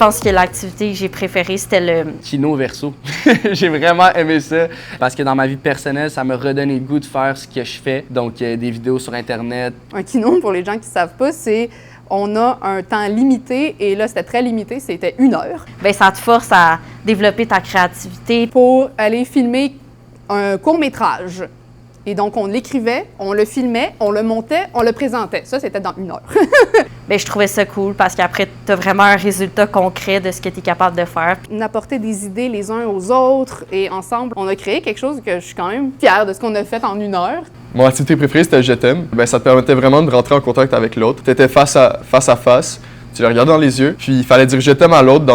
pense que l'activité que j'ai préférée, c'était le Kino verso. J'ai vraiment aimé ça parce que dans ma vie personnelle, ça m'a redonné le goût de faire ce que je fais. Donc, des vidéos sur Internet. Un kino, pour les gens qui ne savent pas, c'est on a un temps limité et là, c'était très limité, c'était 1 heure. Bien, ça te force à développer ta créativité. Pour aller filmer un court-métrage. Et donc, on l'écrivait, on le filmait, on le montait, on le présentait. Ça, c'était dans 1 heure. Bien, je trouvais ça cool parce qu'après, tu as vraiment un résultat concret de ce que tu es capable de faire. On apportait des idées les uns aux autres et ensemble, on a créé quelque chose que je suis quand même fière de ce qu'on a fait en 1 heure. Mon activité préférée, c'était Je t'aime. Ben, ça te permettait vraiment de rentrer en contact avec l'autre. Tu étais face à face, tu le regardais dans les yeux, puis il fallait dire Je t'aime à l'autre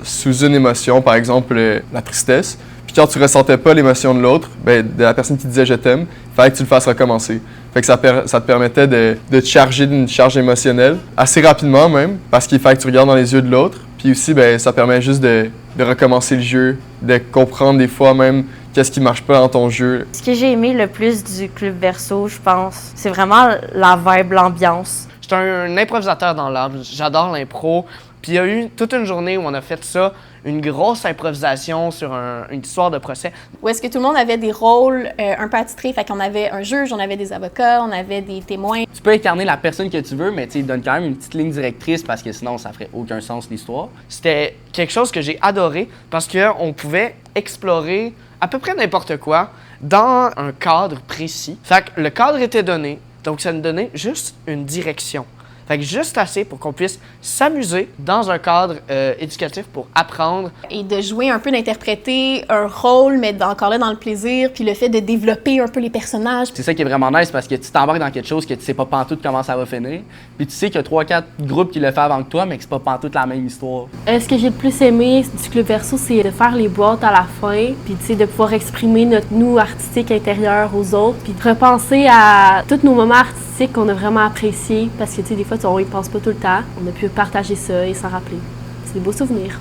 sous une émotion, par exemple la tristesse. Puis quand tu ressentais pas l'émotion de l'autre, ben, de la personne qui disait Je t'aime, il fallait que tu le fasses recommencer. Fait que ça te permettait de te charger d'une charge émotionnelle, assez rapidement même, parce qu'il fallait que tu regardes dans les yeux de l'autre. Puis aussi, ben, ça permet juste de recommencer le jeu, de comprendre des fois même qu'est-ce qui marche pas dans ton jeu. Ce que j'ai aimé le plus du Club Verso, je pense, c'est vraiment la vibe, l'ambiance. J'étais un improvisateur dans l'âme, j'adore l'impro. Puis il y a eu toute une journée où on a fait ça, une grosse improvisation sur une histoire de procès. Où est-ce que tout le monde avait des rôles un peu attitrés, fait qu'on avait un juge, on avait des avocats, on avait des témoins. Tu peux incarner la personne que tu veux, mais il donne quand même une petite ligne directrice parce que sinon, ça ferait aucun sens l'histoire. C'était quelque chose que j'ai adoré parce qu'on pouvait explorer à peu près n'importe quoi dans un cadre précis. Fait que le cadre était donné, donc ça nous donnait juste une direction. Fait que juste assez pour qu'on puisse s'amuser dans un cadre éducatif pour apprendre. Et de jouer un peu, d'interpréter un rôle, mais encore là dans le plaisir, puis le fait de développer un peu les personnages. C'est ça qui est vraiment nice parce que tu t'embarques dans quelque chose que tu sais pas pantoute comment ça va finir. Puis tu sais qu'il y a 3-4 groupes qui le font avant que toi, mais que c'est pas pantoute la même histoire. Ce que j'ai le plus aimé du Club Verso, c'est de faire les boîtes à la fin, puis tu sais, de pouvoir exprimer notre nous artistique intérieur aux autres, puis de repenser à tous nos moments artistiques qu'on a vraiment appréciés, parce que tu sais, des fois, on y pense pas tout le temps. On a pu partager ça et s'en rappeler. C'est des beaux souvenirs.